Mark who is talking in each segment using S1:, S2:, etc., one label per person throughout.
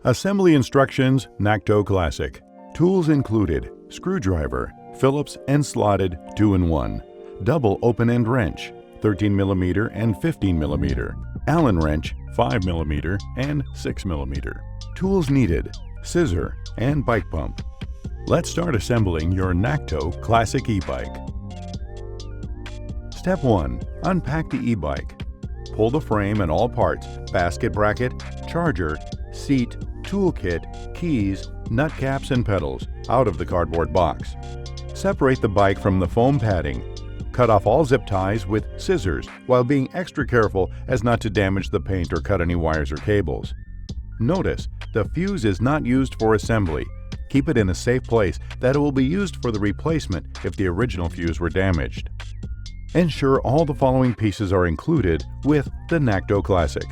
S1: Assembly instructions, NACTO Classic. Tools included: screwdriver, Phillips and slotted 2-in-1, double open-end wrench, 13mm and 15mm, Allen wrench, 5mm and 6mm. Tools needed: scissor and bike pump. Let's start assembling your NACTO Classic e-bike. Step 1. Unpack the e-bike. Pull the frame and all parts, basket bracket, charger, seat, toolkit, keys, nut caps and pedals out of the cardboard box. Separate the bike from the foam padding. Cut off all zip ties with scissors while being extra careful as not to damage the paint or cut any wires or cables. Notice, the fuse is not used for assembly. Keep it in a safe place that it will be used for the replacement if the original fuse were damaged. Ensure all the following pieces are included with the NACTO Classic.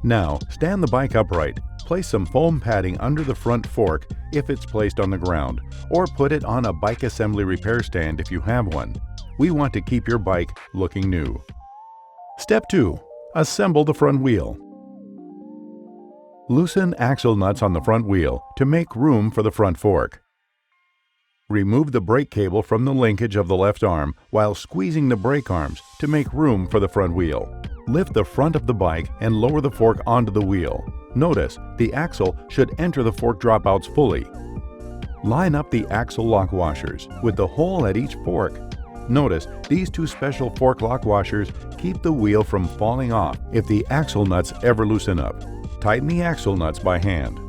S1: Now, stand the bike upright. Place some foam padding under the front fork if it's placed on the ground, or put it on a bike assembly repair stand if you have one. We want to keep your bike looking new. Step 2. Assemble the front wheel. Loosen axle nuts on the front wheel to make room for the front fork. Remove the brake cable from the linkage of the left arm while squeezing the brake arms to make room for the front wheel. Lift the front of the bike and lower the fork onto the wheel. Notice, the axle should enter the fork dropouts fully. Line up the axle lock washers with the hole at each fork. Notice, these two special fork lock washers keep the wheel from falling off if the axle nuts ever loosen up. Tighten the axle nuts by hand.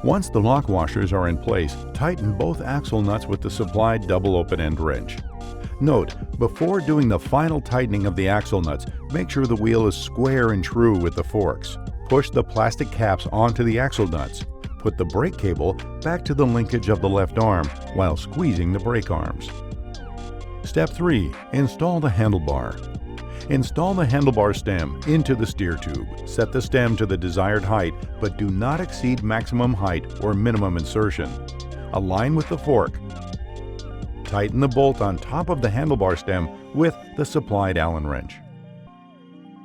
S1: Once the lock washers are in place, tighten both axle nuts with the supplied double open-end wrench. Note, before doing the final tightening of the axle nuts, make sure the wheel is square and true with the forks. Push the plastic caps onto the axle nuts. Put the brake cable back to the linkage of the left arm while squeezing the brake arms. Step 3. Install the handlebar. Install the handlebar stem into the steer tube. Set the stem to the desired height, but do not exceed maximum height or minimum insertion. Align with the fork. Tighten the bolt on top of the handlebar stem with the supplied Allen wrench.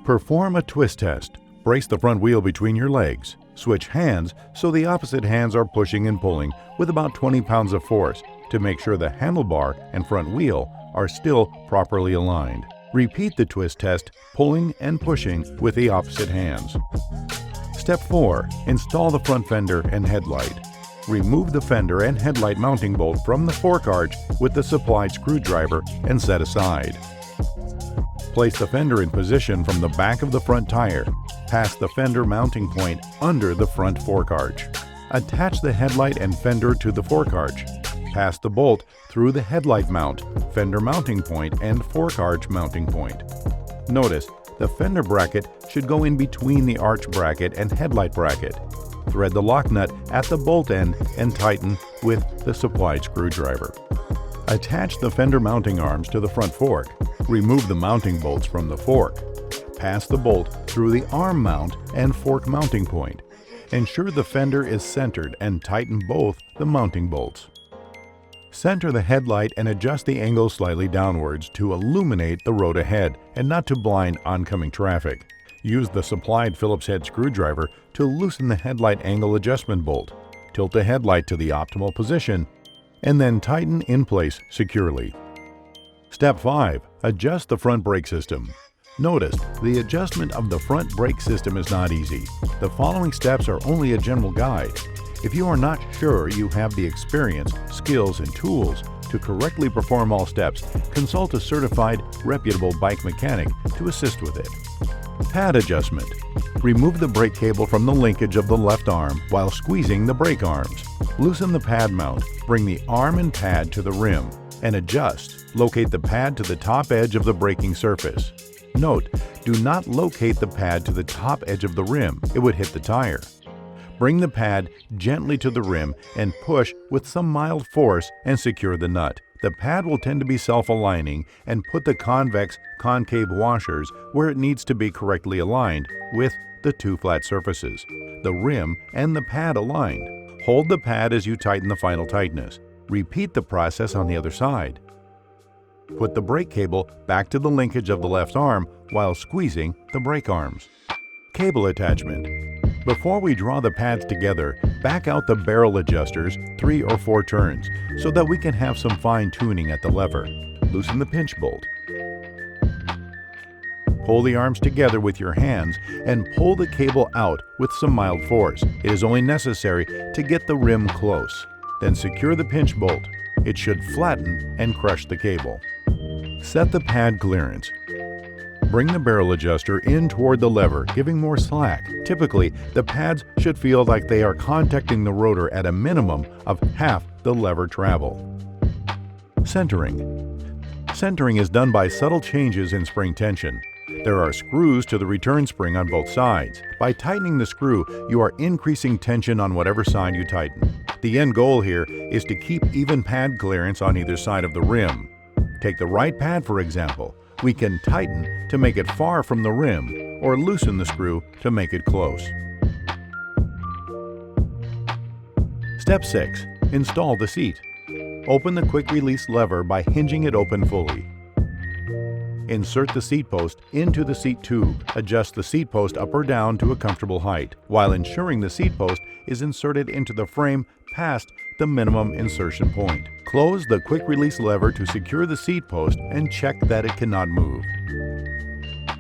S1: Perform a twist test. Brace the front wheel between your legs. Switch hands so the opposite hands are pushing and pulling with about 20 pounds of force to make sure the handlebar and front wheel are still properly aligned. Repeat the twist test, pulling and pushing with the opposite hands. Step 4. Install the front fender and headlight. Remove the fender and headlight mounting bolt from the fork arch with the supplied screwdriver and set aside. Place the fender in position from the back of the front tire. Pass the fender mounting point under the front fork arch. Attach the headlight and fender to the fork arch. Pass the bolt through the headlight mount, fender mounting point, and fork arch mounting point. Notice, the fender bracket should go in between the arch bracket and headlight bracket. Thread the lock nut at the bolt end and tighten with the supplied screwdriver. Attach the fender mounting arms to the front fork. Remove the mounting bolts from the fork. Pass the bolt through the arm mount and fork mounting point. Ensure the fender is centered and tighten both the mounting bolts. Center the headlight and adjust the angle slightly downwards to illuminate the road ahead and not to blind oncoming traffic. Use the supplied Phillips head screwdriver to loosen the headlight angle adjustment bolt. Tilt the headlight to the optimal position and then tighten in place securely. Step 5. Adjust the front brake system. Notice, the adjustment of the front brake system is not easy. The following steps are only a general guide. If you are not sure you have the experience, skills, and tools to correctly perform all steps, consult a certified, reputable bike mechanic to assist with it. Pad adjustment. Remove the brake cable from the linkage of the left arm while squeezing the brake arms. Loosen the pad mount, bring the arm and pad to the rim, and adjust. Locate the pad to the top edge of the braking surface. Note, do not locate the pad to the top edge of the rim, it would hit the tire. Bring the pad gently to the rim and push with some mild force and secure the nut. The pad will tend to be self-aligning, and put the convex-concave washers where it needs to be correctly aligned with the two flat surfaces, the rim and the pad aligned. Hold the pad as you tighten the final tightness. Repeat the process on the other side. Put the brake cable back to the linkage of the left arm while squeezing the brake arms. Cable attachment. Before we draw the pads together, back out the barrel adjusters 3 or 4 turns so that we can have some fine tuning at the lever. Loosen the pinch bolt. Pull the arms together with your hands and pull the cable out with some mild force. It is only necessary to get the rim close. Then secure the pinch bolt. It should flatten and crush the cable. Set the pad clearance. Bring the barrel adjuster in toward the lever, giving more slack. Typically, the pads should feel like they are contacting the rotor at a minimum of half the lever travel. Centering. Centering is done by subtle changes in spring tension. There are screws to the return spring on both sides. By tightening the screw, you are increasing tension on whatever side you tighten. The end goal here is to keep even pad clearance on either side of the rim. Take the right pad, for example. We can tighten to make it far from the rim, or loosen the screw to make it close. Step 6. Install the seat. Open the quick release lever by hinging it open fully. Insert the seat post into the seat tube. Adjust the seat post up or down to a comfortable height, while ensuring the seat post is inserted into the frame past the minimum insertion point. Close the quick release lever to secure the seat post and check that it cannot move.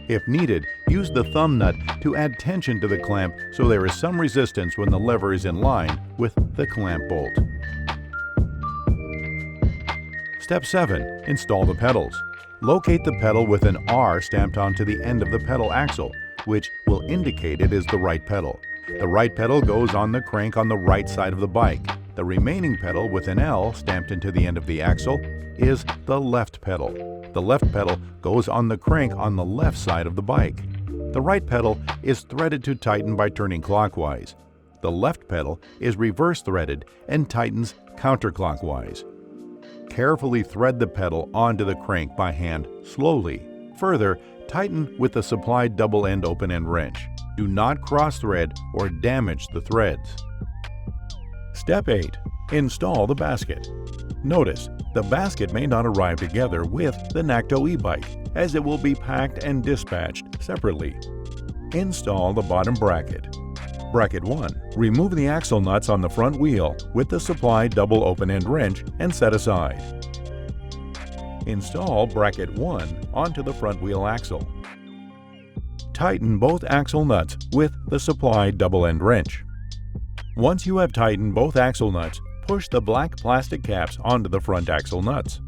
S1: If needed, use the thumb nut to add tension to the clamp so there is some resistance when the lever is in line with the clamp bolt. Step 7. Install the pedals. Locate the pedal with an R stamped onto the end of the pedal axle, which will indicate it is the right pedal. The right pedal goes on the crank on the right side of the bike. The remaining pedal with an L stamped into the end of the axle is the left pedal. The left pedal goes on the crank on the left side of the bike. The right pedal is threaded to tighten by turning clockwise. The left pedal is reverse threaded and tightens counterclockwise. Carefully thread the pedal onto the crank by hand slowly. Further, tighten with the supplied double-end open-end wrench. Do not cross-thread or damage the threads. Step 8. Install the basket. Notice, the basket may not arrive together with the Nacto e-bike, as it will be packed and dispatched separately. Install the bottom bracket. Bracket 1. Remove the axle nuts on the front wheel with the supplied double open-end wrench and set aside. Install bracket 1 onto the front wheel axle. Tighten both axle nuts with the supplied double-end wrench. Once you have tightened both axle nuts, push the black plastic caps onto the front axle nuts.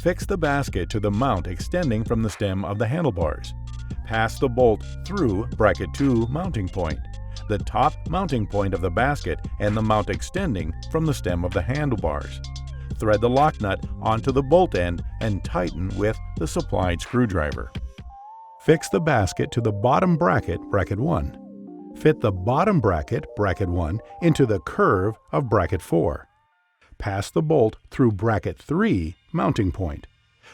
S1: Fix the basket to the mount extending from the stem of the handlebars. Pass the bolt through bracket 2 mounting point, the top mounting point of the basket and the mount extending from the stem of the handlebars. Thread the lock nut onto the bolt end and tighten with the supplied screwdriver. Fix the basket to the bottom bracket, bracket 1. Fit the bottom bracket, bracket 1, into the curve of bracket 4. Pass the bolt through bracket 3 mounting point,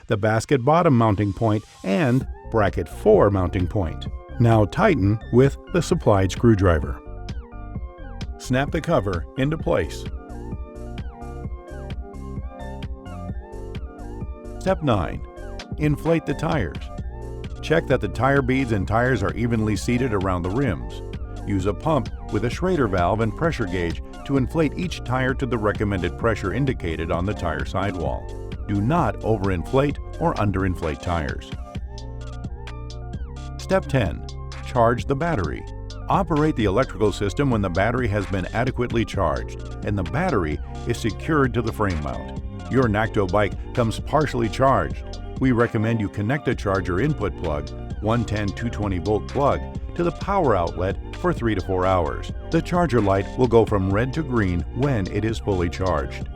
S1: the basket bottom mounting point, and bracket 4 mounting point. Now tighten with the supplied screwdriver. Snap the cover into place. Step 9. Inflate the tires. Check that the tire beads and tires are evenly seated around the rims. Use a pump with a Schrader valve and pressure gauge to inflate each tire to the recommended pressure indicated on the tire sidewall. Do not overinflate or underinflate tires. Step 10. Charge the battery. Operate the electrical system when the battery has been adequately charged and the battery is secured to the frame mount. Your Nacto bike comes partially charged. We recommend you connect a charger input plug, 110-220 volt plug, to the power outlet for 3 to 4 hours. The charger light will go from red to green when it is fully charged.